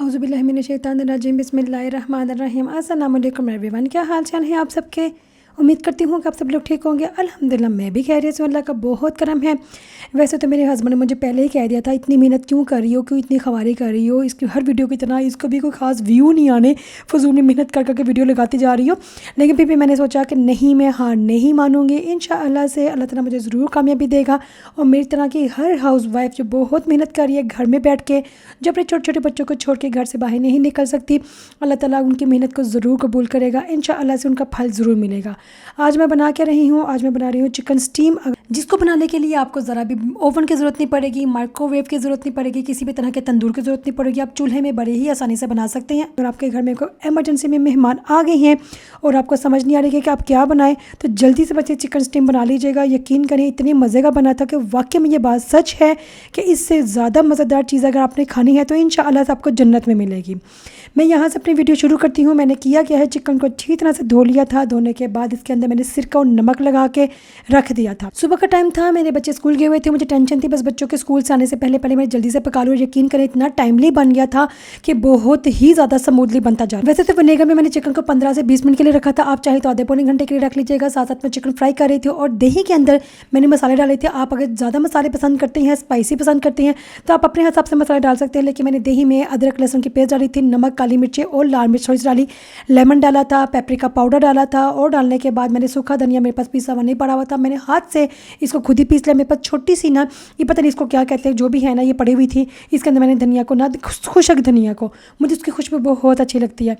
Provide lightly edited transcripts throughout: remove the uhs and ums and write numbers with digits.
औज़ुबिल्लाहिमिनश्शैतानिर्रजीम बिस्मिल्लाहिर्रहमानिर्रहीम। अस्सलाम वालेकुम एवरीवन, क्या हाल चाल है आप सबके। उम्मीद करती हूँ कि आप सब लोग ठीक होंगे। अल्हम्दुलिल्लाह मैं भी खैरियत से, अल्लाह का बहुत करम है। वैसे तो मेरे हस्बैंड ने मुझे पहले ही कह दिया था इतनी मेहनत क्यों कर रही हो, क्यों इतनी खवारी कर रही हो, इसकी हर वीडियो की तरह इसको भी कोई ख़ास व्यू नहीं आने, फजूल में मेहनत कर करके वीडियो लगाती जा रही हो। लेकिन फिर भी मैंने सोचा कि नहीं, मैं हार नहीं मानूंगी। इंशाअल्लाह से अल्लाह ताला मुझे ज़रूर कामयाबी देगा। और मेरी तरह की हर हाउस वाइफ जो बहुत मेहनत कर रही है घर में बैठ के, जो अपने छोटे छोटे बच्चों को छोड़ के घर से बाहर नहीं निकल सकती, अल्लाह ताला उनकी मेहनत को ज़रूर कबूल करेगा। इंशाअल्लाह से उनका फल ज़रूर मिलेगा। आज मैं बना के रही हूँ, आज मैं बना रही हूँ चिकन स्टीम, जिसको बनाने के लिए आपको ज़रा भी ओवन की ज़रूरत नहीं पड़ेगी, माइक्रोवेव की ज़रूरत नहीं पड़ेगी, किसी भी तरह के तंदूर की ज़रूरत नहीं पड़ेगी। आप चूल्हे में बड़े ही आसानी से बना सकते हैं। अगर आपके घर में कोई एमरजेंसी में मेहमान आ गए हैं और आपको समझ नहीं आ रही है कि आप क्या बनाएं, तो जल्दी से बच्चे चिकन स्टीम बना लीजिएगा। यकीन करें इतनी मज़े का बना था कि वाकई में ये बात सच है कि इससे ज़्यादा मज़ेदार चीज़ अगर आपने खानी है तो इंशाअल्लाह से आपको जन्नत में मिलेगी। मैं यहाँ से अपनी वीडियो शुरू करती हूँ। मैंने किया क्या है, चिकन को अच्छी तरह से धो लिया था। धोने के बाद इसके अंदर मैंने सिरका और नमक लगा के रख दिया था। सुबह का टाइम था, मेरे बच्चे स्कूल गए हुए थे, मुझे टेंशन थी बस बच्चों के स्कूल से आने से पहले पहले मैं जल्दी से पका लूँ। यकीन करें इतना टाइमली बन गया था कि बहुत ही ज़्यादा स्मूथली बनता जा रहा। वैसे तो विनेगर में मैंने चिकन को 15 से 20 मिनट के लिए रखा था, आप चाहे तो आधे पौने घंटे के लिए रख लीजिएगा। साथ साथ में चिकन फ्राई कर रही थी और दही के अंदर मैंने मसाले डाले थे। आप अगर ज़्यादा मसाले पसंद करते हैं, स्पाइसी पसंद करते हैं, तो आप अपने हिसाब से मसाले डाल सकते हैं। लेकिन मैंने दही में अदरक लहसुन की पेस्ट डाली थी, नमक, काली मिर्चें और लाल मिर्च थोड़ी सी डाली, लेमन डाला था, पेपरिका पाउडर डाला था। और डालने के बाद मैंने सूखा धनिया, मेरे पास पीसा हुआ नहीं पड़ा हुआ था, मैंने हाथ से इसको खुद ही पीस लिया। मेरे पास छोटी सी ना, ये पता नहीं इसको क्या कहते हैं, जो भी है ना, ये पड़ी हुई थी। इसके अंदर मैंने धनिया को ना, खुशक धनिया को, मुझे उसकी खुशबू बहुत अच्छी लगती है।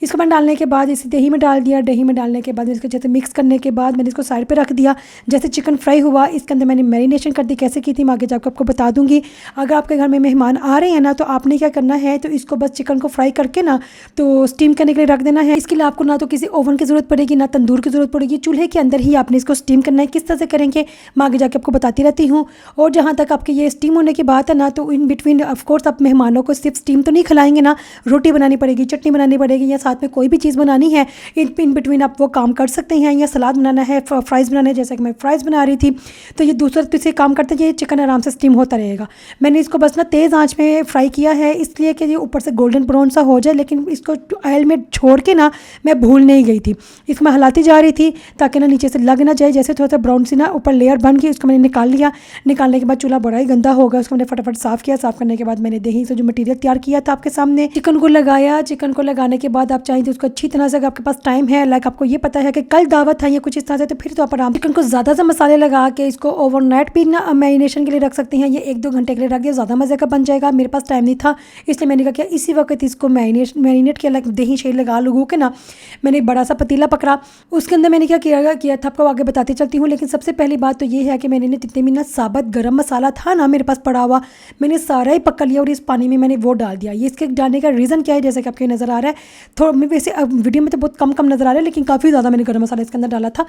इसको मैंने डालने के बाद इसी दही में डाल दिया। दही में डालने के बाद इसको जैसे मिक्स करने के बाद मैंने इसको साइड पर रख दिया। जैसे चिकन फ्राई हुआ, इसके अंदर मैंने मैरिनेशन कर दी। कैसे की थी मैं आगे जाकर आपको बता दूंगी। अगर आपके घर में मेहमान आ रहे हैं ना, तो आपने क्या करना है, तो इसको बस चिकन को फ्राई करके ना तो स्टीम करने के लिए रख देना है। इसके लिए आपको ना तो किसी ओवन की ज़रूरत पड़ेगी, ना तंदूर की ज़रूरत पड़ेगी, चूल्हे के अंदर ही आपने इसको स्टीम करना है। किस तरह से करेंगे मैं आगे जाके आपको बताती रहती हूँ। और जहाँ तक आपके ये स्टीम होने की बात है ना, तो इन बिटवीन ऑफकोर्स आप मेहमानों को सिर्फ स्टीम तो नहीं खिलाएंगे ना, रोटी बनानी पड़ेगी, चटनी बनानी पड़ेगी, या साथ में कोई भी चीज़ बनानी है, इन बिटवीन आप वो काम कर सकते हैं। या सलाद बनाना है, फ्राइज़ बनाना है, जैसे कि मैं फ्राइज़ बना रही थी, तो ये दूसरा तीसरे काम करते हैं, ये चिकन आराम से स्टीम होता रहेगा। मैंने इसको बस ना तेज़ आँच में फ्राई किया है, इसलिए कि ये ऊपर से गोल्डन ब्राउन सा हो जाए। लेकिन इसको ऑयल में छोड़ के ना मैं भूल नहीं गई थी, इसको मैं हिलाती जा रही थी ताकि ना नीचे से लग ना जाए। जैसे थोड़ा सा ब्राउन सी ना ऊपर लेयर बन गई, उसको मैंने निकाल लिया। निकालने के बाद चूल्हा बड़ा ही गंदा हो गया, उसको मैंने फटाफट साफ़ किया। साफ़ करने के बाद मैंने दही से जो मटीरियल तैयार किया था आपके सामने, चिकन को लगाया। चिकन को लगाने के बाद आप चाहें तो उसको अच्छी तरह से, अगर आपके पास टाइम है, लाइक आपको ये पता है कि कल दावत है या कुछ इस तरह से, तो फिर तो आप आराम चिकन को ज़्यादा से मसाले लगा के इसको ओवरनाइट भी ना मैरिनेशन के लिए रख सकते हैं। ये 1-2 घंटे के लिए रख दिया, ज़्यादा मज़े का बन जाएगा। मेरे पास टाइम नहीं था, इसलिए मैंने कहा कि इसी वक्त इसको मैरिनेट किया, लाइक दही शही लगा लगू के ना मैंने एक बड़ा सा पतीला पकड़ा। उसके अंदर मैंने क्या किया था आपको आगे बताती चलती हूँ। लेकिन सबसे पहली बात तो ये है कि मैंने जितने भी ना साबुत गरम मसाला था ना मेरे पास पड़ा हुआ, मैंने सारा ही पका लिया और इस पानी में मैंने वो डाल दिया। ये इसके डालने का रीज़न क्या है, जैसे कि आपको नज़र आ रहा है, थोड़ा वैसे वीडियो में तो बहुत कम कम नज़र आ रहा है, लेकिन काफ़ी ज़्यादा मैंने गरम मसाला इसके अंदर डाला था।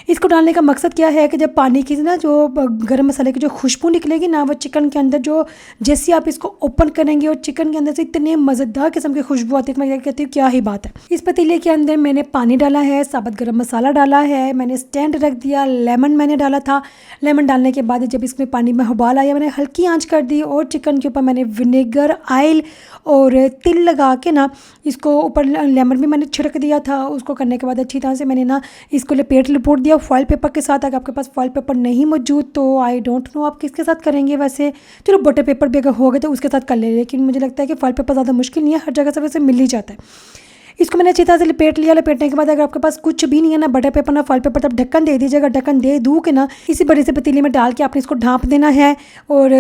इसको डालने का मकसद क्या है कि जब पानी की ना जो गरम मसाले की जो खुशबू निकलेगी ना, वो चिकन के अंदर जो, जैसे आप इसको ओपन करेंगे और चिकन के अंदर से इतने मज़ेदार किस्म की खुशबू आती है, मैं कहती हूँ क्या ही बात है। इस पतीले के अंदर मैंने पानी डाला है, साबुत गरम मसाला डाला है, मैंने स्टैंड रख दिया, लेमन मैंने डाला था। लेमन डालने के बाद जब इसमें पानी में उबाल आया, मैंने हल्की आंच कर दी और चिकन के ऊपर मैंने विनेगर, ऑयल और तिल लगा के ना इसको ऊपर लेमन भी मैंने छिड़क दिया था। उसको करने के बाद अच्छी तरह से मैंने ना इसको लपेट दिया फॉइल पेपर के साथ। अगर आपके पास फॉइल पेपर नहीं मौजूद तो आई डोंट नो आप किसके साथ करेंगे, वैसे चलो बटर पेपर भी अगर हो गए तो उसके साथ कर ले, लेकिन मुझे लगता है कि फॉइल पेपर ज़्यादा मुश्किल नहीं है, हर जगह से वैसे मिल ही जाता है। इसको मैंने अच्छी तरह से लपेट लिया। लपेटने के बाद अगर आपके पास कुछ भी नहीं है ना, बटर पेपर ना फॉइल पेपर, तब ढक्कन दे दीजिएगा। ढक्कन दे दूँ के ना इसी बड़े से पतीले में डाल के आपने इसको ढाँप देना है। और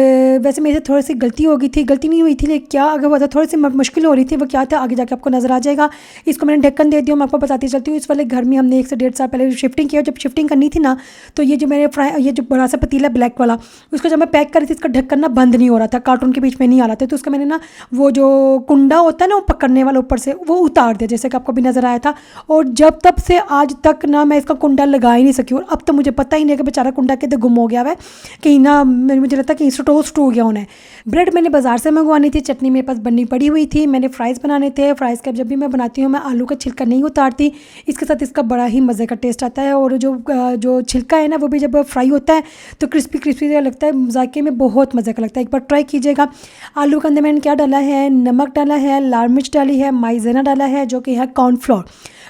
वैसे मेरे से थोड़ी सी गलती हो गई थी, गलती नहीं हुई थी, लेकिन क्या अगर हुआ था, थोड़ी सी मुश्किल हो रही थी, वो क्या था आगे जाके आपको नज़र आ जाएगा। इसको मैंने ढक्कन दे दिया। मैं आपको बताती चलती हूँ, इस वाले घर में हमने 1 से 1.5 साल पहले शिफ्टिंग किया। जब शिफ्टिंग करनी थी ना, तो ये जो मेरे ये जो बड़ा सा पतीला ब्लैक वाला, उसको जब मैं पैक कर रही थी, इसका ढक्कन ना बंद नहीं हो रहा था, कार्टून के बीच में नहीं आ रहा था, तो उसका मैंने ना वो जो कुंडा होता है ना वो पकड़ने वाला ऊपर से, वो उतार दिया जैसे कि आपको भी नज़र आया था। और जब तब से आज तक ना मैं इसका कुंडा लगा ही नहीं सकी। और अब तो मुझे पता ही नहीं कि बेचारा कुंडा कितने गुम हो गया है कहीं ना, मुझे लगता है कि टोस्ट हो गया उन्हें। ब्रेड मैंने बाज़ार से मंगवानी थी, चटनी मेरे पास बननी पड़ी हुई थी, मैंने फ्राइज़ बनाने थे। फ्राइज़ का जब भी मैं बनाती हूँ मैं आलू का छिलका नहीं उतारती, इसके साथ इसका बड़ा ही मज़े का टेस्ट आता है। और जो छिलका है ना वो भी जब फ्राई होता है तो क्रिस्पी क्रिस्पी लगता है, जायके में बहुत मज़े का लगता है। एक बार ट्राई कीजिएगा। आलू के अंदर मैंने क्या डाला है, नमक डाला है, लाल मिर्च डाली है, माइज़ेना डाला है जो कि है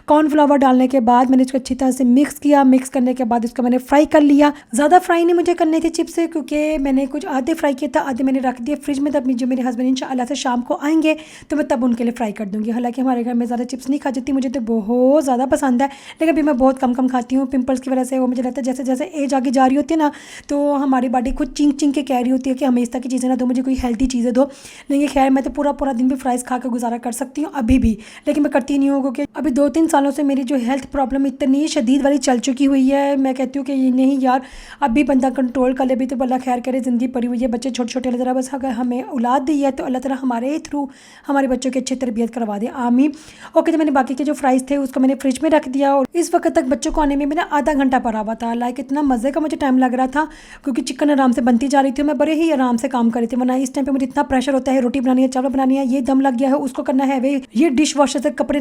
कॉर्नफ्लावर डालने के बाद मैंने इसको अच्छी तरह से मिक्स किया। मिक्स करने के बाद इसको मैंने फ्राई कर लिया। ज़्यादा फ्राई नहीं मुझे करने थे चिप्स से, क्योंकि मैंने कुछ आधे फ्राई किया था, आधे मैंने रख दिए फ्रिज में। तब जो मेरे हस्बैंड इंशाअल्लाह से शाम को आएंगे तो मैं तब उनके लिए फ्राई कर दूँगी। हालांकि हमारे घर में ज़्यादा चिप्स नहीं खा जाती, मुझे तो बहुत ज़्यादा पसंद है, लेकिन अभी मैं बहुत कम खाती हूँ पिंपल्स की वजह से। वो मुझे लगता है जैसे जैसे एज आगे जा रही होती है ना तो हमारी बॉडी खुद चिंग चिंग के कह रही होती है कि हमें इस तरह की चीज़ें ना दो, मुझे कोई हेल्थी चीज़ें दो। लेकिन खैर मैं तो पूरा दिन भी फ्राइज़ खा कर गुजारा कर सकती हूँ अभी भी, लेकिन मैं करती नहीं हूँ क्योंकि अभी 2-3 सालों से मेरी जो हेल्थ प्रॉब्लम इतनी शदीद वाली चल चुकी हुई है। मैं कहती हूँ कि ये नहीं यार, अभी बंदा कंट्रोल कर ले भी तो अल्लाह खैर करे, ज़िंदगी पड़ी हुई है, बच्चे छोटे छोटे अल्लाह ताला बस अगर हमें औलाद दी है तो अल्लाह ताला हमारे थ्रू हमारे बच्चों की अच्छी तरबियत करवा दे, आमीन। ओके, तो मैंने बाकी के जो फ्राइज़ थे उसको मैंने फ्रिज में रख दिया। और इस वक्त तक बच्चों को आने में मेरा आधा घंटा पड़ा हुआ था। लाइक इतना मज़े का मुझे टाइम लग रहा था क्योंकि चिकन आराम से बनती जा रही थी, मैं बड़े ही आराम से काम कर रही थी। वरना इस टाइम पे मुझे इतना प्रेशर होता है, रोटी बनानी है, चावल बनानी है, ये दम लग गया है, उसको करना है, वे ये डिश वॉशर से कपड़े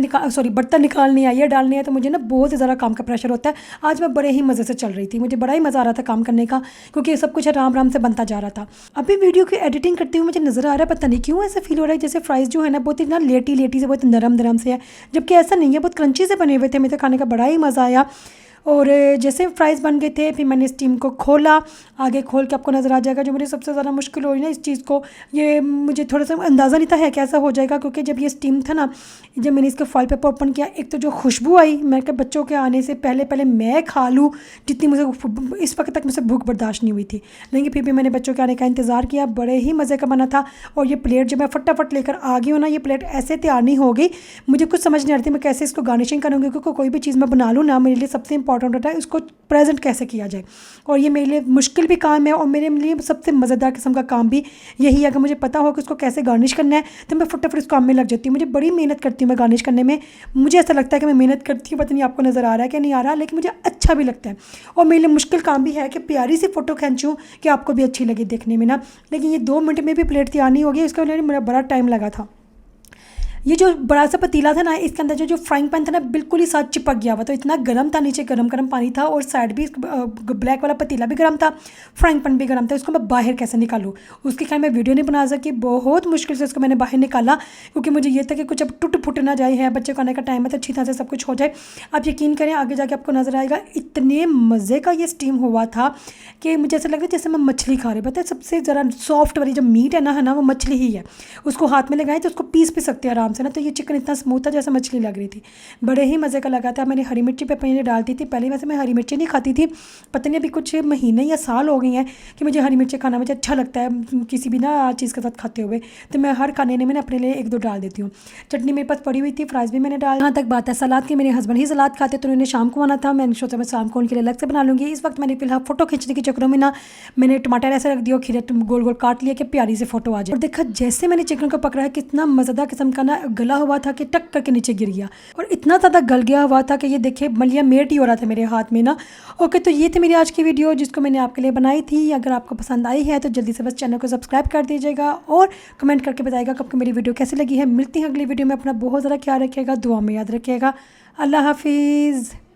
बर्तन निकालने है, ये डालने हैं, तो मुझे ना बहुत ही ज़्यादा काम का प्रेशर होता है। आज मैं बड़े ही मज़े से चल रही थी, मुझे बड़ा ही मज़ा आ रहा था काम करने का क्योंकि सब कुछ आराम से बनता जा रहा था। अभी वीडियो की एडिटिंग करते हुए मुझे नज़र आ रहा है, पता नहीं क्यों ऐसा फील हो रहा है जैसे फ्राइज़ जो है ना बहुत ही ना लेटी से, बहुत नरम से है, जबकि ऐसा नहीं है, बहुत क्रंची से बने हुए थे। मुझे खाने का बड़ा ही मज़ा आया। और जैसे फ्राइज़ बन गए थे फिर मैंने स्टीम को खोला। आगे खोल के आपको नज़र आ जाएगा। जो मुझे सबसे ज़्यादा मुश्किल हुई ना इस चीज़ को, ये मुझे थोड़ा सा अंदाज़ा नहीं था है कैसा हो जाएगा, क्योंकि जब ये स्टीम था ना, जब मैंने इसका फॉइल पेपर ओपन किया, एक तो जो खुशबू आई, मैं क्या बच्चों के आने से पहले मैं खा लूँ, जितनी मुझे इस वक्त तक मुझसे भूख बर्दाश्त नहीं हुई थी। लेकिन फिर भी मैंने बच्चों के आने का इंतज़ार किया, बड़े ही मज़े का बना था। और ये प्लेट जब मैं फटाफट लेकर आ गई हूँ ना, ये प्लेट ऐसे तैयार नहीं हो गई, मुझे कुछ समझ नहीं आ रही थी मैं कैसे इसको गार्निशिंग करूँगी, क्योंकि कोई भी चीज़ मैं बना लूँ ना, मेरे लिए सबसे इंपॉर्टेंट होता है इसको प्रेजेंट कैसे किया जाए। और ये मेरे लिए मुश्किल भी काम है और मेरे लिए सबसे मज़ेदार किस्म का काम भी यही है। अगर मुझे पता हो कि इसको कैसे गार्निश करना है तो मैं फटाफट इस काम में लग जाती हूँ। मुझे बड़ी मेहनत करती हूँ मैं गार्निश करने में, मुझे ऐसा लगता है कि मैं मेहनत करती हूँ, पता नहीं आपको नज़र आ रहा है कि नहीं आ रहा, लेकिन मुझे अच्छा भी लगता है। और मेरे लिए मुश्किल काम भी है कि प्यारी सी फ़ोटो खींचूँ कि आपको भी अच्छी लगे देखने में ना। लेकिन ये 2 मिनट में भी प्लेट तैयार नहीं होगी, इसके लिए मेरा बड़ा टाइम लगा था। ये जो बड़ा सा पतीला था ना, इसके अंदर जो फ्राइंग पैन था ना बिल्कुल ही साथ चिपक गया हुआ, तो इतना गर्म था, नीचे गर्म पानी था और साइड भी ब्लैक वाला पतीला भी गर्म था, फ्राइंग पैन भी गर्म था। उसको मैं बाहर कैसे निकालूँ, उसकी खैर मैं वीडियो नहीं बना सकी, बहुत मुश्किल से उसको मैंने बाहर निकाला क्योंकि मुझे ये था कि कुछ अब टूट फुट ना जाए, है बच्चे को आने का टाइम है तो अच्छी तरह से सब कुछ हो जाए। आप यकीन करें आगे जाके आपको नज़र आएगा, इतने मज़े का ये स्टीम हुआ था कि मुझे ऐसा लग रहा है जैसे मैं मछली खा रही। पता है सबसे ज़रा सॉफ्ट वाली जो मीट है ना वो मछली ही है, उसको हाथ में लगाएं तो उसको पीस भी सकते हैं आराम से ना। तो ये चिकन इतना स्मूथ था जैसे मछली लग रही थी, बड़े ही मज़े का लगा था। मैंने हरी मिर्ची पे डाल दी थी, पहले वैसे मैं हरी मिर्ची नहीं खाती थी, पता नहीं अभी कुछ महीने या साल हो गए हैं कि मुझे हरी मिर्ची खाना मुझे अच्छा लगता है किसी भी ना चीज़ के साथ खाते हुए, तो मैं हर खाने में अपने लिए 1-2 डाल देती हूँ। चटनी मेरे पास पड़ी हुई थी, फ्राइज़ भी मैंने डाल। यहाँ तक बात है सलाद की, मेरे हस्बैंड ही सलाद खाते तो उन्होंने शाम को आना था, मैंने सोचा मैं शाम को उनके लिए अलग से बना लूँगी। इस वक्त मैंने फिलहाल फोटो खींचने के चक्करों में ना मैंने टमाटर ऐसे रख दिया, खीरे गोल काट लिया कि प्यारी से फोटो आ जाए। और देखा जैसे मैंने चिकन को पकड़ा है कितना मज़ेदार किस्म का ना गला हुआ था कि टक करके नीचे गिर गया और इतना ज़्यादा गल गया हुआ था कि ये देखिए मलिया मेट ही हो रहा था मेरे हाथ में ना। ओके, तो ये थी मेरी आज की वीडियो जिसको मैंने आपके लिए बनाई थी। अगर आपको पसंद आई है तो जल्दी से बस चैनल को सब्सक्राइब कर दीजिएगा और कमेंट करके बताइएगा कि आपको मेरी वीडियो कैसी लगी है। मिलती है अगली वीडियो में, अपना बहुत ज़्यादा ख्याल रखिएगा, दुआ में याद रखिएगा। अल्लाह हाफिज़।